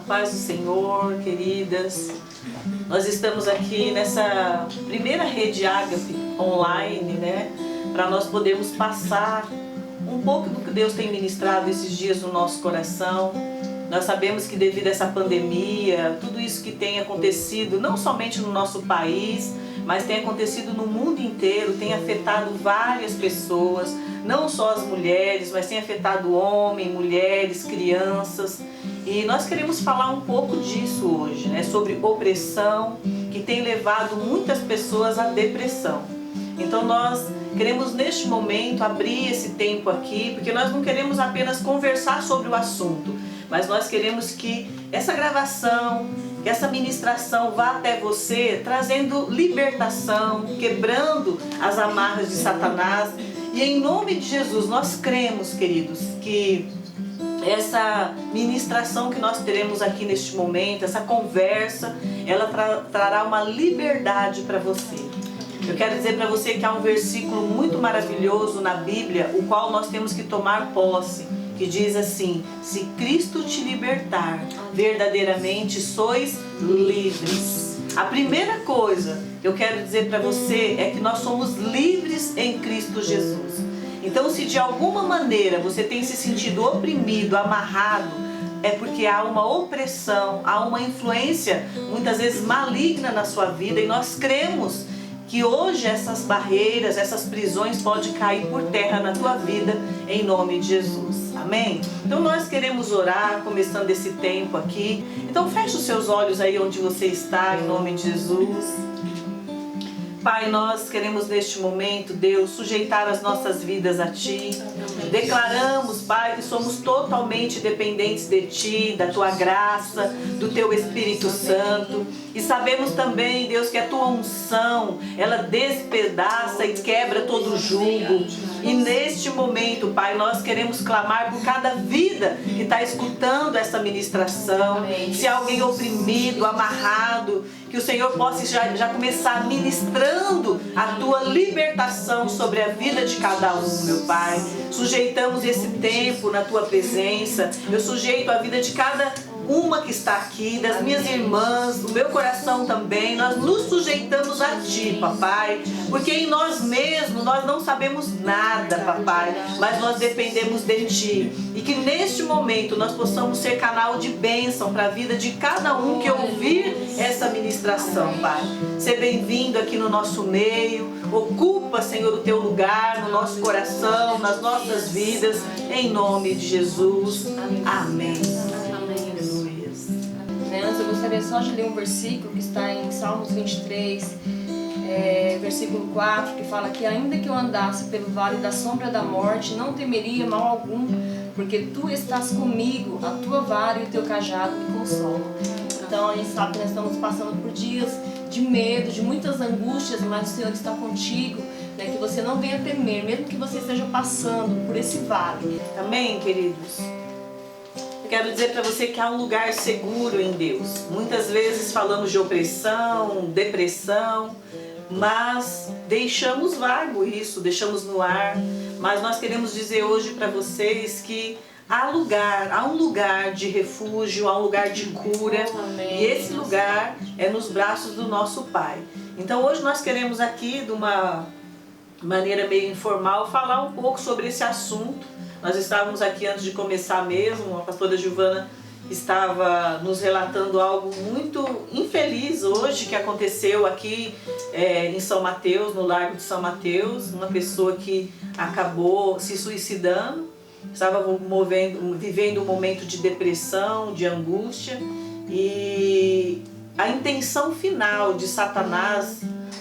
paz do Senhor, queridas. Nós estamos aqui nessa primeira rede Ágape online, né? Para nós podermos passar um pouco do que Deus tem ministrado esses dias no nosso coração. Nós sabemos que devido a essa pandemia, tudo isso que tem acontecido, não somente no nosso país, mas tem acontecido no mundo inteiro, tem afetado várias pessoas, não só as mulheres, mas tem afetado homens, mulheres, crianças. E nós queremos falar um pouco disso hoje, né? Sobre opressão, que tem levado muitas pessoas à depressão. Então nós queremos neste momento abrir esse tempo aqui, porque nós não queremos apenas conversar sobre o assunto, mas nós queremos que essa gravação, que essa ministração vá até você, trazendo libertação, quebrando as amarras de Satanás. E em nome de Jesus, nós cremos, queridos, que essa ministração que nós teremos aqui neste momento, essa conversa, ela trará uma liberdade para você. Eu quero dizer para você que há um versículo muito maravilhoso na Bíblia, o qual nós temos que tomar posse, que diz assim: se Cristo te libertar, verdadeiramente sois livres. A primeira coisa que eu quero dizer para você é que nós somos livres em Cristo Jesus. Então, se de alguma maneira você tem se sentido oprimido, amarrado, é porque há uma opressão, há uma influência muitas vezes maligna na sua vida, e nós cremos que hoje essas barreiras, essas prisões podem cair por terra na tua vida, em nome de Jesus. Amém? Então nós queremos orar, começando esse tempo aqui. Então feche os seus olhos aí onde você está, em nome de Jesus. Pai, nós queremos neste momento, Deus, sujeitar as nossas vidas a Ti. Declaramos, Pai, que somos totalmente dependentes de Ti, da Tua graça, do Teu Espírito Santo. E sabemos também, Deus, que a Tua unção, ela despedaça e quebra todo jugo. E neste momento, Pai, nós queremos clamar por cada vida que está escutando essa ministração. Se há alguém oprimido, amarrado, que o Senhor possa já começar ministrando a Tua libertação sobre a vida de cada um, meu Pai. Sujeitamos esse tempo na Tua presença. Eu sujeito a vida de cada uma que está aqui, das minhas irmãs, do meu coração também. Nós nos sujeitamos a Ti, Papai, porque em nós mesmos nós não sabemos nada, Papai, mas nós dependemos de Ti. E que neste momento nós possamos ser canal de bênção para a vida de cada um que ouvir essa ministração, Pai. Ser bem-vindo aqui no nosso meio. Ocupa, Senhor, o Teu lugar no nosso coração, nas nossas vidas, em nome de Jesus. Amém. Antes eu gostaria só de ler um versículo que está em Salmos 23, versículo 4, que fala que ainda que eu andasse pelo vale da sombra da morte, não temeria mal algum, porque Tu estás comigo, a Tua vara e o Teu cajado me consolam. Então a gente sabe que nós estamos passando por dias de medo, de muitas angústias, mas o Senhor está contigo, né? Que você não venha temer, mesmo que você esteja passando por esse vale. Amém, queridos? Quero dizer para você que há um lugar seguro em Deus. Muitas vezes falamos de opressão, depressão, mas deixamos vago isso, deixamos no ar. Mas nós queremos dizer hoje para vocês que há um lugar de refúgio, há um lugar de cura. E esse lugar é nos braços do nosso Pai. Então hoje nós queremos aqui, de uma maneira meio informal, falar um pouco sobre esse assunto. Nós estávamos aqui antes de começar mesmo, a pastora Giovana estava nos relatando algo muito infeliz hoje que aconteceu aqui em São Mateus, no Largo de São Mateus. Uma pessoa que acabou se suicidando, estava vivendo um momento de depressão, de angústia, e a intenção final de Satanás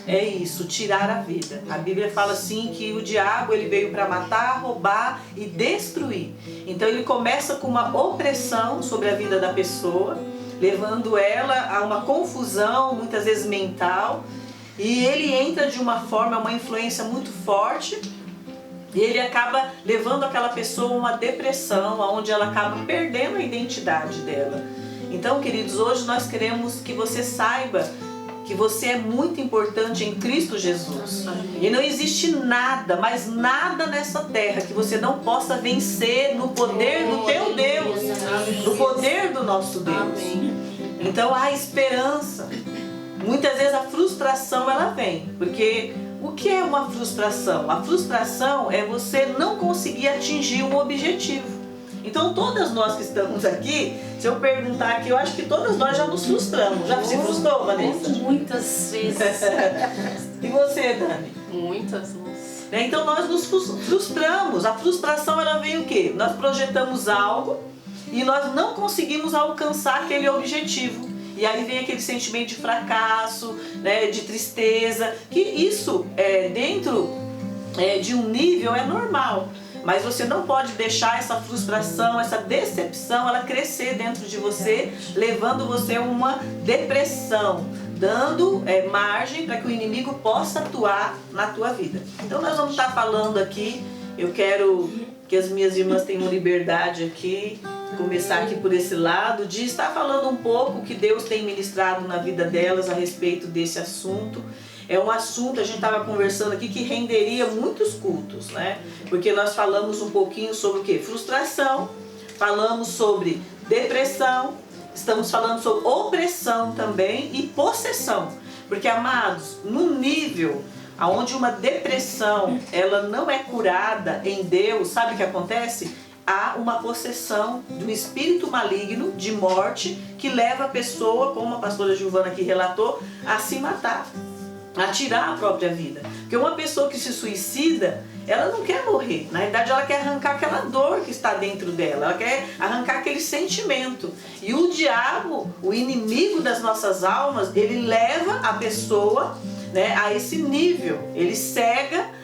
é isso, tirar a vida. A Bíblia fala assim que o diabo ele veio para matar, roubar e destruir. Então ele começa com uma opressão sobre a vida da pessoa, levando ela a uma confusão, muitas vezes mental, e ele entra de uma forma, uma influência muito forte, e ele acaba levando aquela pessoa a uma depressão, onde ela acaba perdendo a identidade dela. Então, queridos, hoje nós queremos que você saiba que você é muito importante em Cristo Jesus. E não existe nada, mas nada nessa terra que você não possa vencer no poder do teu Deus, no poder do nosso Deus. Então há esperança. Muitas vezes a frustração ela vem, porque o que é uma frustração? A frustração é você não conseguir atingir um objetivo. Então todas nós que estamos aqui, se eu perguntar aqui, eu acho que todas nós já nos frustramos. Já se frustrou, Vanessa? Muitas vezes. E você, Dani? Muitas. Então nós nos frustramos. A frustração ela vem o quê? Nós projetamos algo e nós não conseguimos alcançar aquele objetivo. E aí vem aquele sentimento de fracasso, né, de tristeza, que isso dentro de um nível é normal. Mas você não pode deixar essa frustração, essa decepção, ela crescer dentro de você, levando você a uma depressão, dando margem para que o inimigo possa atuar na tua vida. Então nós vamos estar falando aqui, eu quero que as minhas irmãs tenham liberdade aqui, começar aqui por esse lado, de estar falando um pouco o que Deus tem ministrado na vida delas a respeito desse assunto. É um assunto, a gente estava conversando aqui, que renderia muitos cultos, né? Porque nós falamos um pouquinho sobre o quê? Frustração, falamos sobre depressão, estamos falando sobre opressão também e possessão. Porque, amados, no nível onde uma depressão ela não é curada em Deus, sabe o que acontece? Há uma possessão de um espírito maligno de morte que leva a pessoa, como a pastora Giovana aqui relatou, a se matar, a tirar a própria vida. Porque uma pessoa que se suicida, ela não quer morrer. Na verdade, ela quer arrancar aquela dor que está dentro dela. Ela quer arrancar aquele sentimento. E o diabo, o inimigo das nossas almas, ele leva a pessoa, né, a esse nível. Ele cega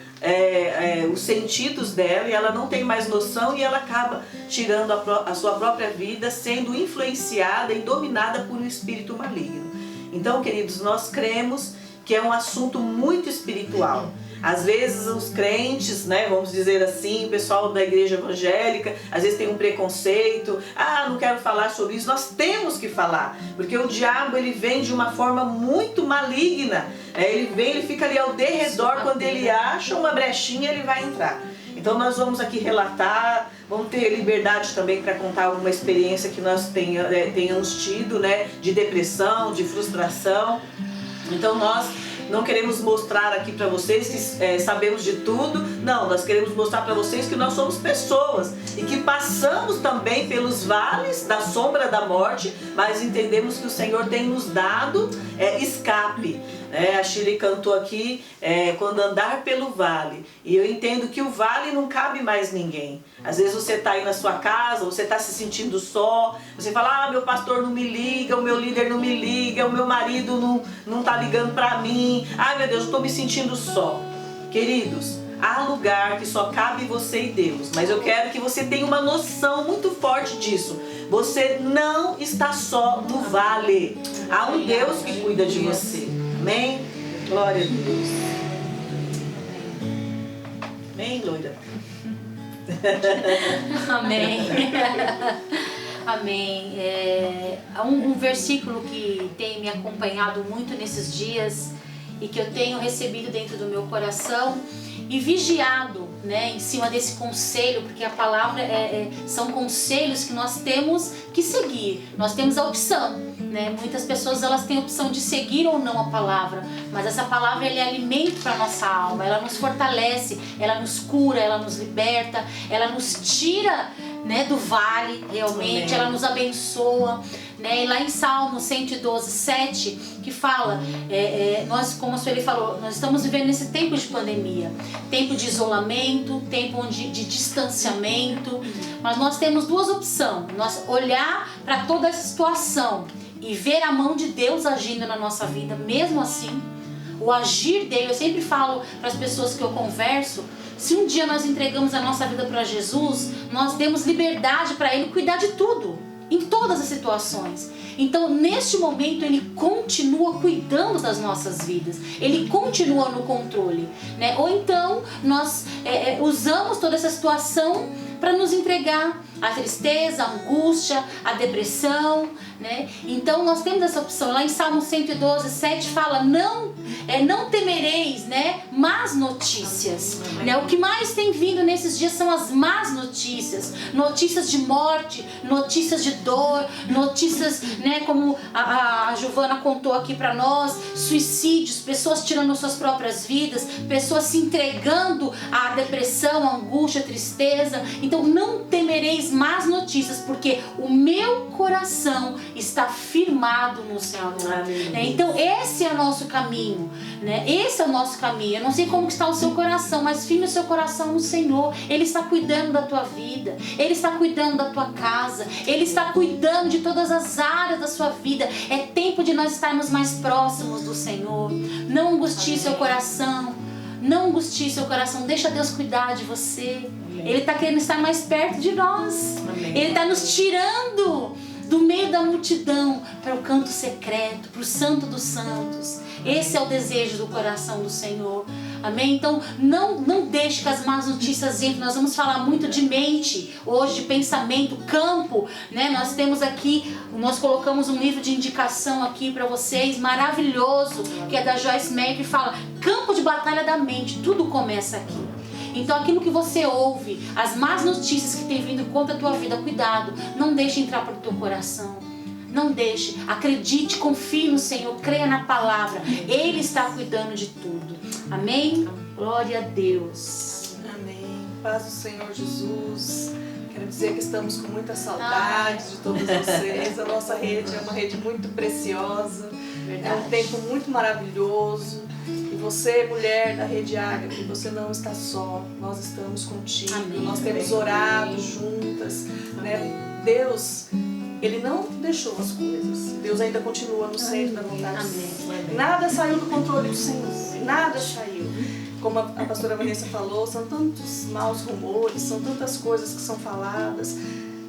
os sentidos dela e ela não tem mais noção e ela acaba tirando a sua própria vida, sendo influenciada e dominada por um espírito maligno. Então, queridos, nós cremos que é um assunto muito espiritual. Às vezes os crentes, né, vamos dizer assim, o pessoal da igreja evangélica, às vezes tem um preconceito, não quero falar sobre isso. Nós temos que falar, porque o diabo ele vem de uma forma muito maligna. Ele fica ali ao derredor, quando ele acha uma brechinha ele vai entrar. Então nós vamos aqui relatar, vamos ter liberdade também para contar alguma experiência que nós tenhamos tido, né, de depressão, de frustração. Então nós não queremos mostrar aqui para vocês que sabemos de tudo. Não, nós queremos mostrar para vocês que nós somos pessoas e que passamos também pelos vales da sombra da morte, mas entendemos que o Senhor tem nos dado escape. A Shirley cantou aqui, quando andar pelo vale. E eu entendo que o vale não cabe mais ninguém. Às vezes você está aí na sua casa, você está se sentindo só. Você fala, meu pastor não me liga, o meu líder não me liga, o meu marido não está ligando para mim. Ai meu Deus, eu estou me sentindo só. Queridos, há lugar que só cabe você e Deus. Mas eu quero que você tenha uma noção muito forte disso. Você não está só no vale. Há um Deus que cuida de você. Amém? Glória a Deus. Amém, loira? Amém. Amém. Um versículo que tem me acompanhado muito nesses dias e que eu tenho recebido dentro do meu coração e vigiado, né, em cima desse conselho, porque a palavra são conselhos que nós temos que seguir. Nós temos a opção, né? Muitas pessoas elas têm a opção de seguir ou não a palavra, mas essa palavra é alimento para nossa alma. Ela nos fortalece, ela nos cura, ela nos liberta, ela nos tira, né, do vale realmente. Amém. Ela nos abençoa, né? E lá em Salmo 112, 7, que fala, nós, como a Sueli falou, nós estamos vivendo nesse tempo de pandemia, tempo de isolamento, tempo de distanciamento, mas nós temos duas opções: nós olhar para toda essa situação e ver a mão de Deus agindo na nossa vida, mesmo assim, o agir dele. Eu sempre falo para as pessoas que eu converso, se um dia nós entregamos a nossa vida para Jesus, nós demos liberdade para Ele cuidar de tudo, em todas as situações. Então, neste momento, Ele continua cuidando das nossas vidas, Ele continua no controle, né? Ou então, nós usamos toda essa situação para nos entregar à tristeza, à angústia, à depressão, né? Então nós temos essa opção. Lá em Salmo 112, 7 fala, não temereis, né, más notícias, né? O que mais tem vindo nesses dias são as más notícias, notícias de morte, notícias de dor, notícias, né, como a Giovana contou aqui para nós, suicídios, pessoas tirando suas próprias vidas, pessoas se entregando à depressão, à angústia, à tristeza. Então não temereis más notícias, porque o meu coração está firmado no Senhor. Né? Então esse é o nosso caminho, né? Esse é o nosso caminho. Eu não sei como está o seu coração, mas firme o seu coração no Senhor. Ele está cuidando da tua vida, Ele está cuidando da tua casa, Ele está cuidando de todas as áreas da sua vida. É tempo de nós estarmos mais próximos do Senhor. Não angustie seu coração, não angustie seu coração, deixa Deus cuidar de você. Ele está querendo estar mais perto de nós. Ele está nos tirando do meio da multidão para o canto secreto, para o Santo dos Santos. Esse é o desejo do coração do Senhor. Amém? Então não deixe que as más notícias entrem. Nós vamos falar muito de mente hoje, de pensamento, campo, né? Nós temos aqui, nós colocamos um livro de indicação aqui para vocês, maravilhoso, que é da Joyce Meyer, que fala campo de batalha da mente. Tudo começa aqui. Então aquilo que você ouve, as más notícias que tem vindo contra a tua vida, cuidado, não deixe entrar para o teu coração. Não deixe, acredite, confie no Senhor, creia na palavra. Ele está cuidando de tudo. Amém? Glória a Deus. Amém. Paz do Senhor Jesus. Quero dizer que estamos com muita saudade de todos vocês. A nossa rede é uma rede muito preciosa. Verdade. É um tempo muito maravilhoso. E você, mulher da Rede Ágape, você não está só. Nós estamos contigo. Amém. Nós temos orado juntas, né? Deus, Ele não deixou as coisas. Deus ainda continua no centro da vontade. Amém. Nada saiu do controle do Senhor. Nada saiu. Como a pastora Vanessa falou, são tantos maus rumores, são tantas coisas que são faladas.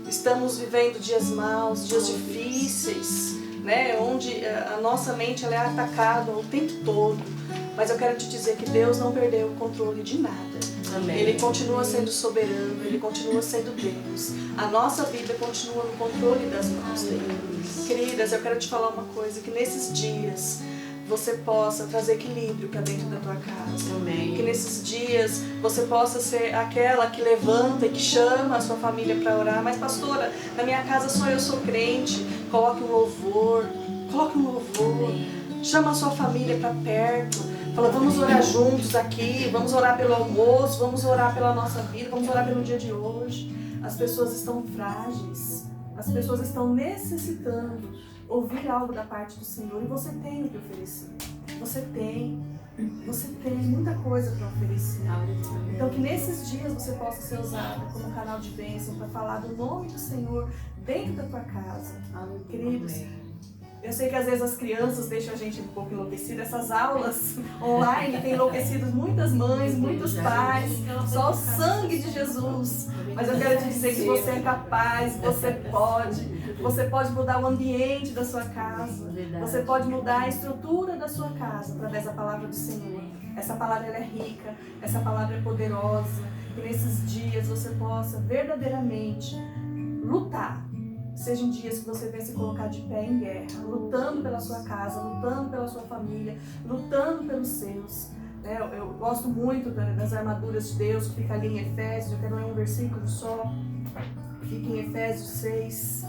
Estamos vivendo dias maus, dias difíceis, né? Onde a nossa mente ela é atacada o tempo todo. Mas eu quero te dizer que Deus não perdeu o controle de nada. Amém. Ele continua sendo soberano, Ele continua sendo Deus. A nossa vida continua no controle das mãos dele. Queridas, eu quero te falar uma coisa, que nesses dias você possa trazer equilíbrio para dentro da tua casa. Amém. Que nesses dias você possa ser aquela que levanta e que chama a sua família para orar. Mas pastora, na minha casa só eu sou crente. Coloque um louvor. Chama a sua família para perto. Fala, vamos orar juntos aqui, vamos orar pelo almoço, vamos orar pela nossa vida, vamos orar pelo dia de hoje. As pessoas estão frágeis, as pessoas estão necessitando ouvir algo da parte do Senhor e você tem o que oferecer. Você tem muita coisa para oferecer. Então que nesses dias você possa ser usada como canal de bênção para falar do nome do Senhor dentro da tua casa. Queridos, eu sei que às vezes as crianças deixam a gente um pouco enlouquecida. Essas aulas online têm enlouquecido muitas mães, muitos pais. Só o sangue de Jesus. Mas eu quero te dizer que você é capaz, você pode mudar o ambiente da sua casa. Você pode mudar a estrutura da sua casa através da palavra do Senhor. Essa palavra ela é rica, essa palavra é poderosa. Que nesses dias você possa verdadeiramente lutar. Sejam dias que você venha se colocar de pé em guerra, lutando pela sua casa, lutando pela sua família, lutando pelos seus. Eu gosto muito das armaduras de Deus, que fica ali em Efésios. Eu quero ler um versículo só. Fica em Efésios 6.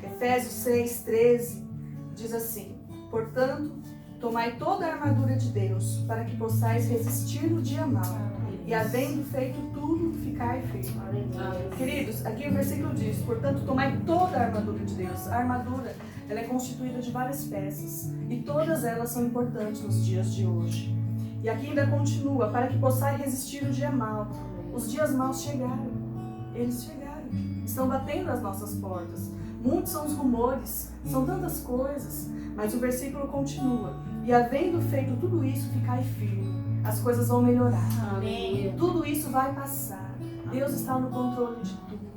Efésios 6, 13. Diz assim: portanto, tomai toda a armadura de Deus, para que possais resistir no dia mau. E havendo feito tudo, ficar firme. Queridos, aqui o versículo diz: portanto, tomai toda a armadura de Deus. A armadura, ela é constituída de várias peças. E todas elas são importantes nos dias de hoje. E aqui ainda continua: para que possais resistir o dia mau. Os dias maus chegaram. Eles chegaram. Estão batendo às nossas portas. Muitos são os rumores. São tantas coisas. Mas o versículo continua: e havendo feito tudo isso, ficai firme. As coisas vão melhorar. Amém. Tudo isso vai passar. Deus está no controle de tudo.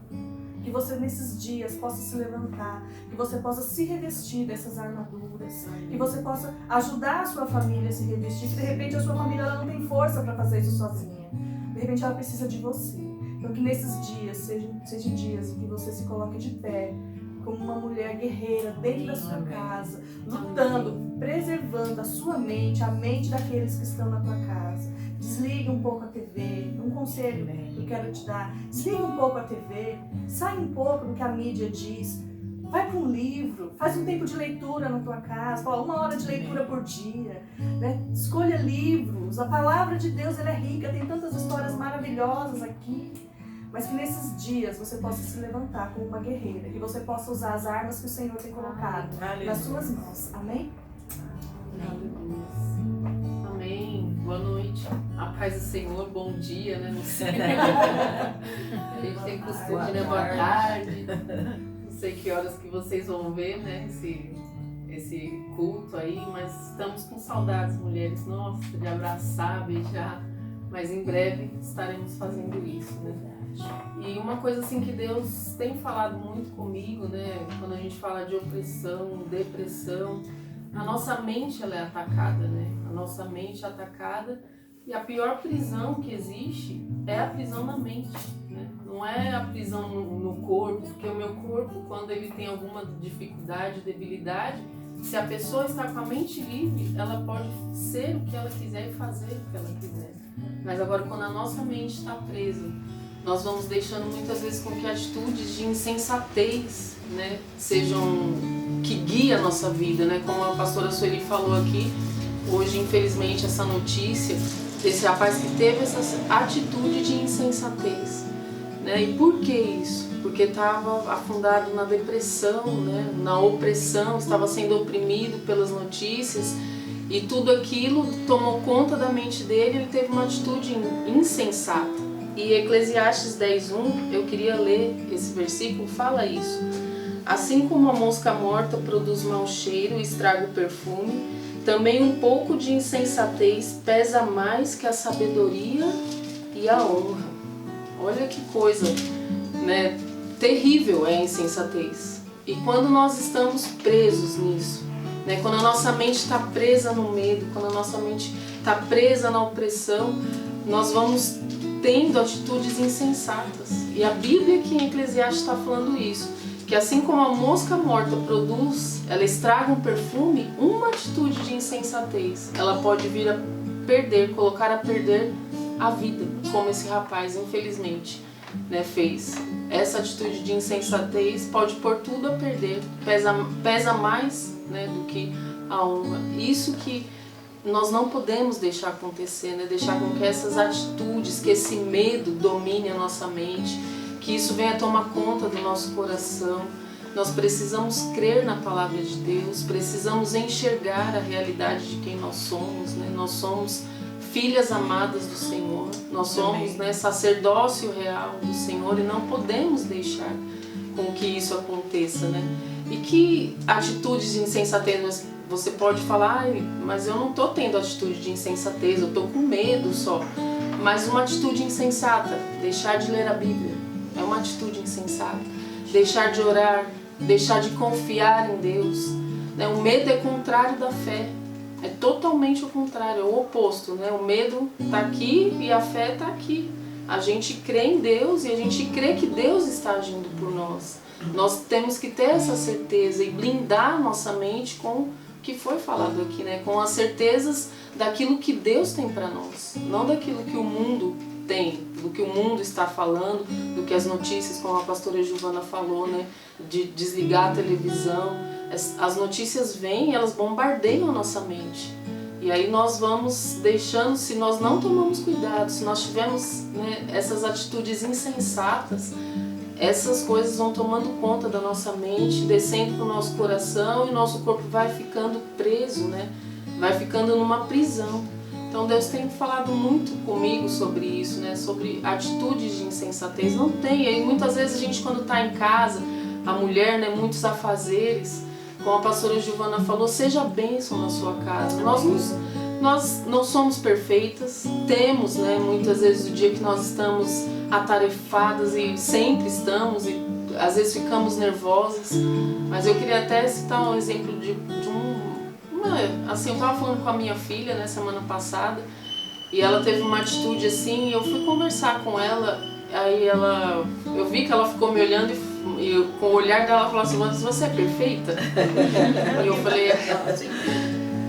que você nesses dias possa se levantar, que você possa se revestir dessas armaduras, que você possa ajudar a sua família a se revestir, que de repente a sua família ela não tem força para fazer isso sozinha, de repente ela precisa de você. Então que nesses dias sejam dias em que você se coloque de pé, como uma mulher guerreira dentro da sua casa, lutando, preservando a sua mente, a mente daqueles que estão na tua casa. Desligue um pouco a TV, um conselho que eu quero te dar, desligue um pouco a TV, sai um pouco do que a mídia diz, vai para um livro, faz um tempo de leitura na tua casa, fala 1 hora de leitura por dia, né? Escolha livros, a palavra de Deus ela é rica, tem tantas histórias maravilhosas aqui. Mas que nesses dias você possa se levantar como uma guerreira, que você possa usar as armas que o Senhor tem colocado nas suas mãos. Amém? Amém. Boa noite. A paz do Senhor, bom dia, né? Não sei. A gente tem costume, né? Boa tarde. Não sei que horas que vocês vão ver, né? Esse culto aí, mas estamos com saudades, mulheres, nossa, de abraçar, beijar. Mas em breve estaremos fazendo isso, né? E uma coisa assim que Deus tem falado muito comigo, né? Quando a gente fala de opressão, depressão, a nossa mente ela é atacada, né? A nossa mente é atacada e a pior prisão que existe é a prisão na mente, né? Não é a prisão no corpo, porque o meu corpo, quando ele tem alguma dificuldade, debilidade, se a pessoa está com a mente livre, ela pode ser o que ela quiser e fazer o que ela quiser. Mas agora, quando a nossa mente está presa, nós vamos deixando muitas vezes com que atitudes de insensatez, né, sejam que guiem a nossa vida, né? Como a pastora Sueli falou aqui, hoje infelizmente essa notícia desse rapaz que teve essa atitude de insensatez, né? E por que isso? Porque estava afundado na depressão, né? Na opressão, estava sendo oprimido pelas notícias e tudo aquilo tomou conta da mente dele, ele teve uma atitude insensata. E Eclesiastes 10:1, eu queria ler esse versículo, fala isso. Assim como a mosca morta produz mau cheiro e estraga o perfume, também um pouco de insensatez pesa mais que a sabedoria e a honra. Olha que coisa, né? Terrível é a insensatez. E quando nós estamos presos nisso, né? Quando a nossa mente está presa no medo, quando a nossa mente está presa na opressão, nós vamos tendo atitudes insensatas. E a Bíblia aqui em Eclesiastes está falando isso, que assim como a mosca morta produz, ela estraga um perfume, uma atitude de insensatez, ela pode vir a perder, colocar a perder a vida, como esse rapaz, infelizmente, né, fez. Essa atitude de insensatez pode pôr tudo a perder, pesa mais, né, do que a honra. Isso que nós não podemos deixar acontecer, né? Deixar com que essas atitudes, que esse medo domine a nossa mente, que isso venha tomar conta do nosso coração. Nós precisamos crer na palavra de Deus, precisamos enxergar a realidade de quem nós somos, né? Nós somos filhas amadas do Senhor, nós somos, né, sacerdócio real do Senhor e não podemos deixar com que isso aconteça, né? E que atitudes de insensatez você pode falar, mas eu não estou tendo atitude de insensatez, eu estou com medo só. Mas uma atitude insensata, deixar de ler a Bíblia, é uma atitude insensata. Deixar de orar, deixar de confiar em Deus. Né? O medo é contrário da fé, é totalmente o contrário, é o oposto. Né? O medo está aqui e a fé está aqui. A gente crê em Deus e a gente crê que Deus está agindo por nós. Nós temos que ter essa certeza e blindar a nossa mente com o que foi falado aqui, né? Com as certezas daquilo que Deus tem para nós, não daquilo que o mundo tem, do que o mundo está falando, do que as notícias, como a pastora Giovana falou, né? De desligar a televisão. As notícias vêm e elas bombardeiam a nossa mente. E aí nós vamos deixando, se nós não tomamos cuidado, se nós tivermos, né, essas atitudes insensatas, essas coisas vão tomando conta da nossa mente, descendo para o nosso coração e o nosso corpo vai ficando preso, né? Vai ficando numa prisão. Então Deus tem falado muito comigo sobre isso, né? Sobre atitudes de insensatez. Não tem, e aí muitas vezes a gente quando está em casa, a mulher, né, muitos afazeres, como a pastora Giovana falou, seja bênção na sua casa. Nós não somos perfeitas, temos, né, muitas vezes o dia que nós estamos atarefadas e sempre estamos, e às vezes ficamos nervosas, mas eu queria até citar um exemplo assim, eu estava falando com a minha filha, né, semana passada, e ela teve uma atitude assim, e eu fui conversar com ela, aí eu vi que ela ficou me olhando e com o olhar dela ela falou assim, mas você é perfeita? E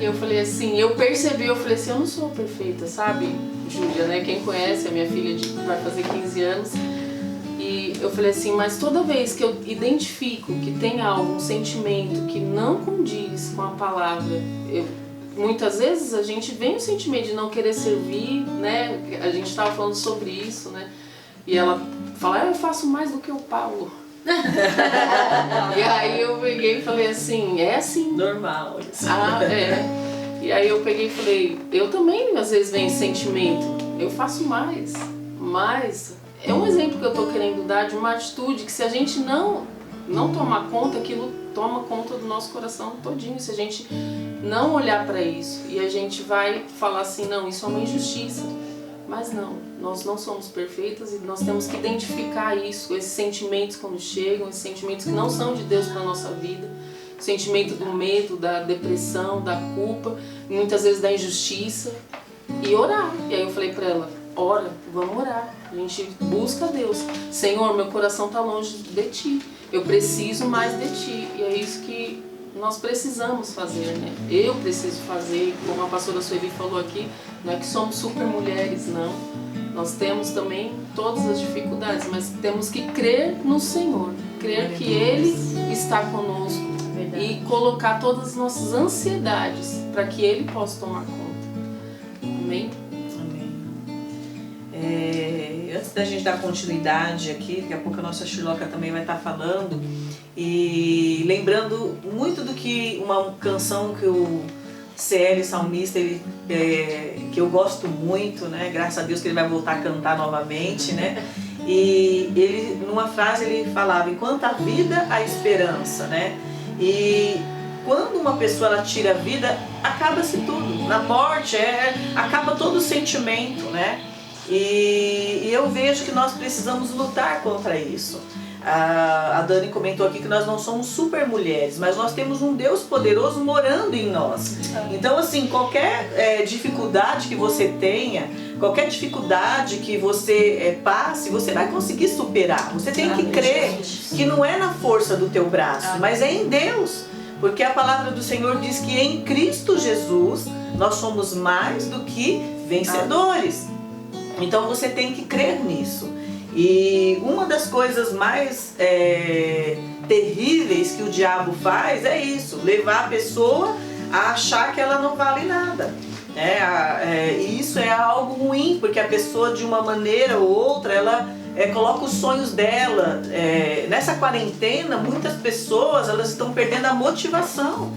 eu falei assim, eu percebi, eu falei assim, eu não sou perfeita, sabe, Júlia, né, quem conhece, a minha filha vai fazer 15 anos, e eu falei assim, mas toda vez que eu identifico que tem algo, um sentimento que não condiz com a palavra, muitas vezes a gente vem o sentimento de não querer servir, né? A gente estava falando sobre isso, né? E ela fala, eu faço mais do que o Paulo. E aí eu peguei e falei assim, é assim. Normal. Isso. E aí eu peguei e falei, eu também às vezes venho sentimento, eu faço mais, mas é um exemplo que eu tô querendo dar de uma atitude que se a gente não tomar conta, aquilo toma conta do nosso coração todinho, se a gente não olhar para isso, e a gente vai falar assim, não, isso é uma injustiça, mas não, nós não somos perfeitas e nós temos que identificar isso, esses sentimentos quando chegam, esses sentimentos que não são de Deus para nossa vida, o sentimento do medo, da depressão, da culpa, muitas vezes da injustiça, e orar. E aí eu falei para ela, ora, vamos orar, a gente busca a Deus, Senhor, meu coração está longe de Ti, eu preciso mais de Ti, e é isso que nós precisamos fazer, né? Eu preciso fazer, como a pastora Sueli falou aqui, não é que somos super mulheres, não, nós temos também todas as dificuldades, mas temos que crer no Senhor, crer que Ele está conosco e colocar todas as nossas ansiedades para que Ele possa tomar conta. Amém? Antes da gente dar continuidade aqui, daqui a pouco a nossa Shiloca também vai estar falando, e lembrando muito do que uma canção que o CL Salmista, que eu gosto muito, né? Graças a Deus que ele vai voltar a cantar novamente, né? E ele, numa frase, ele falava, enquanto a vida, a esperança, né? E quando uma pessoa ela tira a vida, acaba-se tudo. Na morte, acaba todo o sentimento, né? E eu vejo que nós precisamos lutar contra isso. A Dani comentou aqui que nós não somos super mulheres, mas nós temos um Deus poderoso morando em nós. Então, assim, qualquer dificuldade que você tenha, qualquer dificuldade que você passe, você vai conseguir superar. Você tem que crer que não é na força do teu braço, mas é em Deus. Porque a palavra do Senhor diz que em Cristo Jesus nós somos mais do que vencedores. Então você tem que crer nisso. E uma das coisas mais terríveis que o diabo faz é isso, levar a pessoa a achar que ela não vale nada. E isso é algo ruim, porque a pessoa de uma maneira ou outra, ela coloca os sonhos dela. Nessa quarentena, muitas pessoas elas estão perdendo a motivação.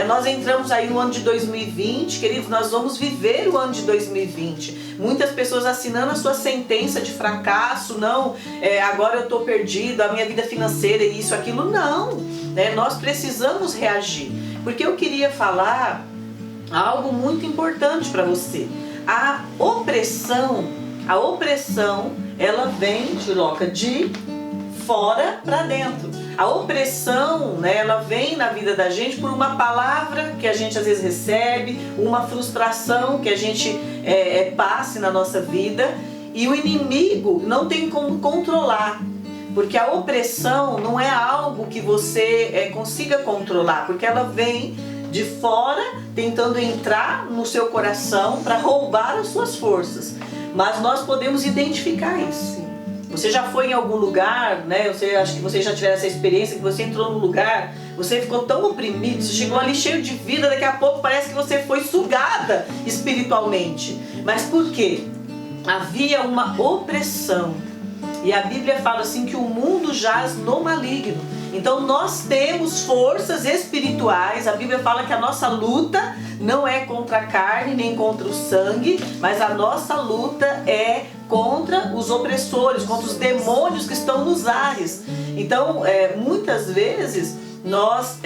Nós entramos aí no ano de 2020, queridos, nós vamos viver o ano de 2020. Muitas pessoas assinando a sua sentença de fracasso, não, agora eu estou perdido, a minha vida financeira, isso, aquilo, não. Nós precisamos reagir, porque eu queria falar algo muito importante para você. A opressão, ela vem, Juloca, de fora para dentro. A opressão, ela vem na vida da gente por uma palavra que a gente às vezes recebe, uma frustração que a gente passe na nossa vida, e o inimigo não tem como controlar, porque a opressão não é algo que você consiga controlar, porque ela vem de fora tentando entrar no seu coração para roubar as suas forças, mas nós podemos identificar isso. Você já foi em algum lugar, acho que vocês já tiveram essa experiência, que você entrou num lugar, você ficou tão oprimido, você chegou ali cheio de vida, daqui a pouco parece que você foi sugada espiritualmente. Mas por quê? Havia uma opressão. E a Bíblia fala assim que o mundo jaz no maligno. Então nós temos forças espirituais. A Bíblia fala que a nossa luta não é contra a carne nem contra o sangue, mas a nossa luta é contra os opressores, contra os demônios que estão nos ares. Então muitas vezes nós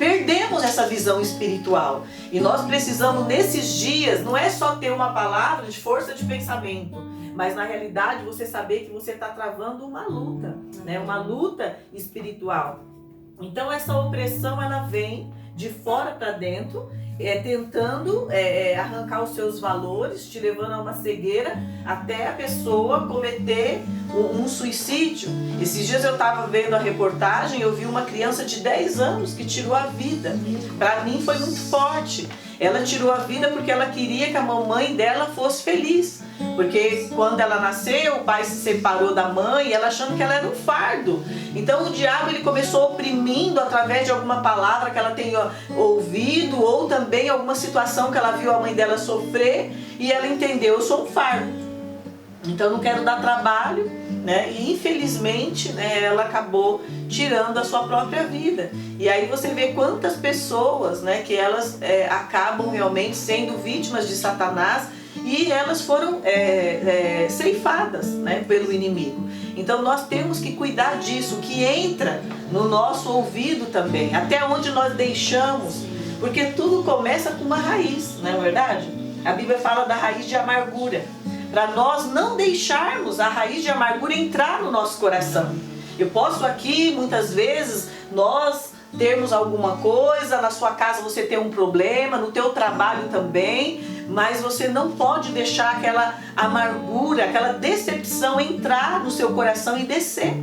perdemos essa visão espiritual. E nós precisamos, nesses dias, não é só ter uma palavra de força de pensamento, mas na realidade você saber que você está travando uma luta, né? Uma luta espiritual. Então essa opressão, ela vem de fora para dentro, tentando arrancar os seus valores, te levando a uma cegueira, até a pessoa cometer um suicídio. Esses dias eu estava vendo a reportagem, eu vi uma criança de 10 anos que tirou a vida. Para mim foi muito forte. Ela tirou a vida porque ela queria que a mamãe dela fosse feliz. Porque quando ela nasceu, o pai se separou da mãe, ela achando que ela era um fardo. Então o diabo, ele começou oprimindo através de alguma palavra que ela tenha ouvido, ou também alguma situação que ela viu a mãe dela sofrer, e ela entendeu: eu sou um fardo, então eu não quero dar trabalho, né? E infelizmente, né, ela acabou tirando a sua própria vida. E aí você vê quantas pessoas, né, que elas acabam realmente sendo vítimas de Satanás, e elas foram ceifadas, né, pelo inimigo. Então nós temos que cuidar disso, que entra no nosso ouvido também, até onde nós deixamos, porque tudo começa com uma raiz, não é verdade? A Bíblia fala da raiz de amargura, para nós não deixarmos a raiz de amargura entrar no nosso coração. Eu posso aqui, muitas vezes, nós termos alguma coisa, na sua casa você ter um problema, no teu trabalho também, mas você não pode deixar aquela amargura, aquela decepção entrar no seu coração e descer,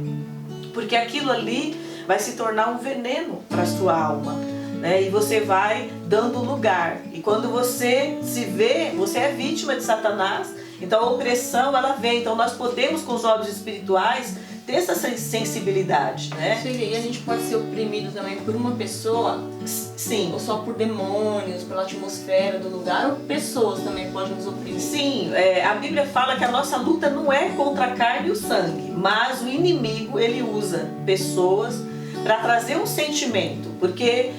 porque aquilo ali vai se tornar um veneno para a sua alma, né? E você vai dando lugar, e quando você se vê, você é vítima de Satanás. Então a opressão, ela vem. Então nós podemos, com os olhos espirituais, ter essa sensibilidade, né? E a gente pode ser oprimido também por uma pessoa? Sim. Ou só por demônios, pela atmosfera do lugar, ou pessoas também podem nos oprimir? Sim, a Bíblia fala que a nossa luta não é contra a carne e o sangue, mas o inimigo, ele usa pessoas para trazer um sentimento, porque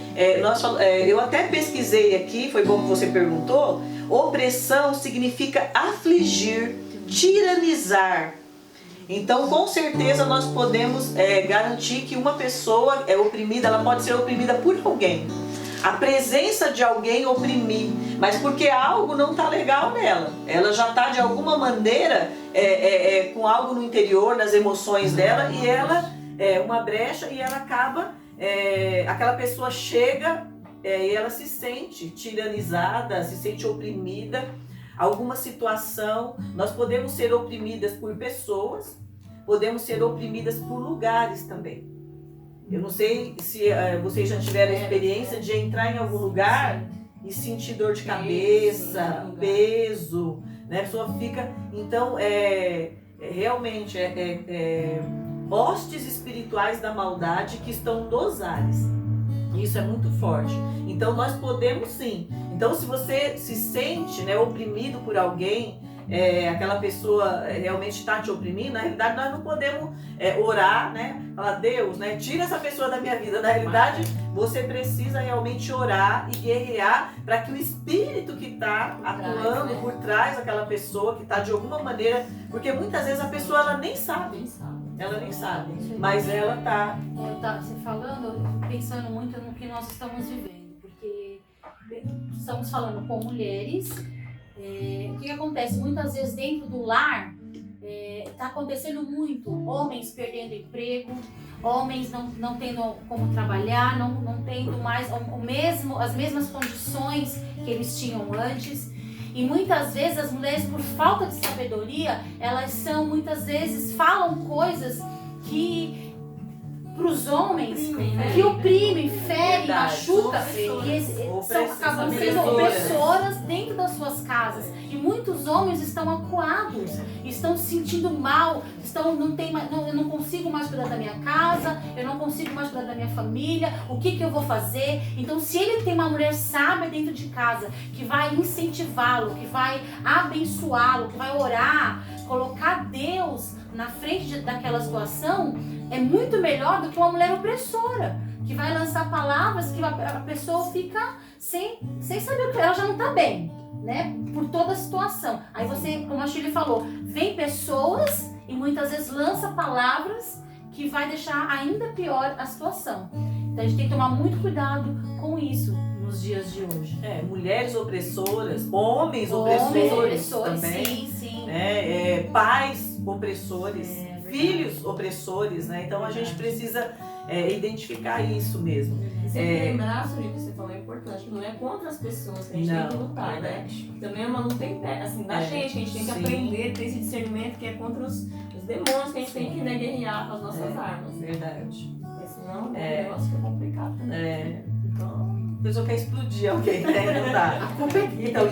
eu até pesquisei aqui, foi bom que você perguntou. Opressão significa afligir, tiranizar. Então, com certeza, nós podemos garantir que uma pessoa é oprimida, ela pode ser oprimida por alguém. A presença de alguém oprimir, mas porque algo não está legal nela. Ela já está, de alguma maneira, com algo no interior, nas emoções dela, e ela uma brecha, e ela acaba, aquela pessoa chega e ela se sente tiranizada, se sente oprimida, alguma situação. Nós podemos ser oprimidas por pessoas, podemos ser oprimidas por lugares também. Eu não sei se vocês já tiveram a experiência de entrar em algum lugar e sentir dor de cabeça, peso, né? A pessoa fica... Então, realmente, hostes espirituais da maldade que estão nos ares. Isso é muito forte. Então nós podemos sim. Então se você se sente, né, oprimido por alguém, aquela pessoa realmente está te oprimindo, na realidade nós não podemos orar, né? Falar: Deus, né, tira essa pessoa da minha vida. Na realidade você precisa realmente orar e guerrear para que o espírito que está atuando por trás daquela pessoa, que está de alguma maneira, porque muitas vezes a pessoa ela nem sabe. Ela nem sabe, mas ela está... Eu estava você falando, pensando muito no que nós estamos vivendo, porque estamos falando com mulheres. O que acontece? Muitas vezes dentro do lar está acontecendo muito, homens perdendo emprego, homens não tendo como trabalhar, não tendo mais as mesmas condições que eles tinham antes. E muitas vezes as mulheres, por falta de sabedoria, elas muitas vezes falam coisas que para os homens que oprimem, ferem, machucam, e acabam sendo opressoras dentro das suas casas. E muitos homens estão acuados, estão se sentindo mal, eu não consigo mais cuidar da minha casa, eu não consigo mais cuidar da minha família, o que eu vou fazer? Então, se ele tem uma mulher sábia dentro de casa, que vai incentivá-lo, que vai abençoá-lo, que vai orar, colocar Deus na frente daquela situação, é muito melhor do que uma mulher opressora, que vai lançar palavras que a pessoa fica sem saber o que ela já não está bem, né? Por toda a situação. Aí você, como a Shirley falou, vem pessoas e muitas vezes lança palavras que vai deixar ainda pior a situação. Então a gente tem que tomar muito cuidado com isso nos dias de hoje. Mulheres opressoras, homens opressores também, sim. Pais opressores, filhos opressores, né? Então a gente precisa identificar isso mesmo. E sempre lembrar, Sueli, que você falou é importante, que não é contra as pessoas que a gente tem que lutar, né? Também é uma luta interna, assim, da gente, que a gente tem que aprender, ter esse discernimento que é contra os demônios que a gente tem que guerrear com as nossas armas. Verdade. Porque senão o negócio fica complicado também. Então, A pessoa quer explodir alguém, né? Não dá. Então,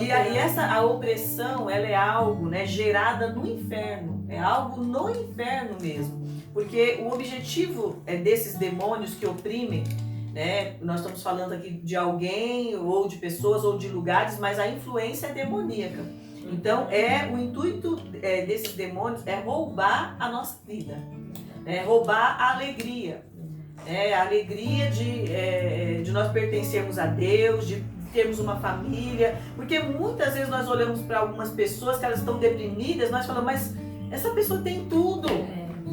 a opressão, ela é algo, né, gerada no inferno. É algo no inferno mesmo. Porque o objetivo desses demônios que oprimem, né, nós estamos falando aqui de alguém, ou de pessoas, ou de lugares, mas a influência é demoníaca. Então, o intuito desses demônios é roubar a nossa vida. Roubar a alegria. A alegria de nós pertencermos a Deus, de termos uma família, porque muitas vezes nós olhamos para algumas pessoas que elas estão deprimidas, nós falamos, mas essa pessoa tem tudo,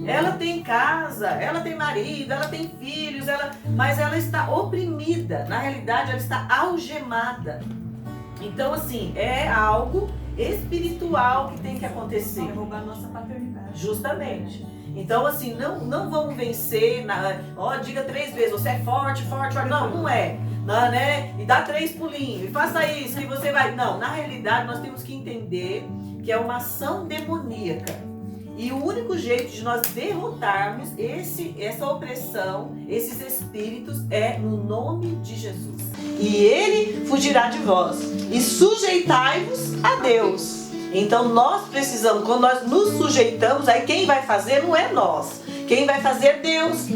ela tem casa, ela tem marido, ela tem filhos, mas ela está oprimida, na realidade ela está algemada. Então assim, é algo espiritual que tem que acontecer. Vai roubar a nossa paternidade. Justamente. Então, assim, não vamos vencer, diga 3 vezes, você é forte, forte, forte. Não é. Não, né? E dá 3 pulinhos, e faça isso, que você vai... Não, na realidade, nós temos que entender que é uma ação demoníaca. E o único jeito de nós derrotarmos essa opressão, esses espíritos, é no nome de Jesus. E ele fugirá de vós. E sujeitai-vos a Deus. Então nós precisamos, quando nós nos sujeitamos, aí quem vai fazer não é nós. Quem vai fazer é Deus.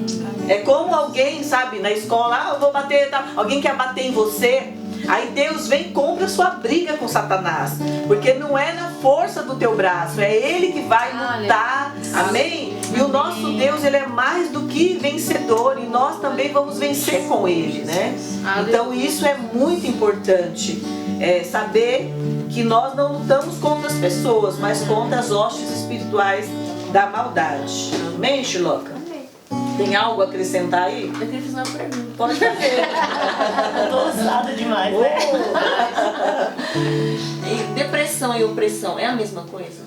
É como alguém, sabe, na escola, eu vou bater, tá? Alguém quer bater em você. Aí Deus vem e compra a sua briga com Satanás. Porque não é na força do teu braço, é Ele que vai lutar. Amém? E o nosso Deus, Ele é mais do que vencedor. E nós também vamos vencer com Ele, né? Então isso é muito importante. Saber que nós não lutamos contra as pessoas, mas contra as hostes espirituais da maldade. Amém, Chiloca? Tem algo a acrescentar aí? eu queria fazer uma pergunta. Pode fazer. Tô ousada demais, né? E depressão e opressão é a mesma coisa?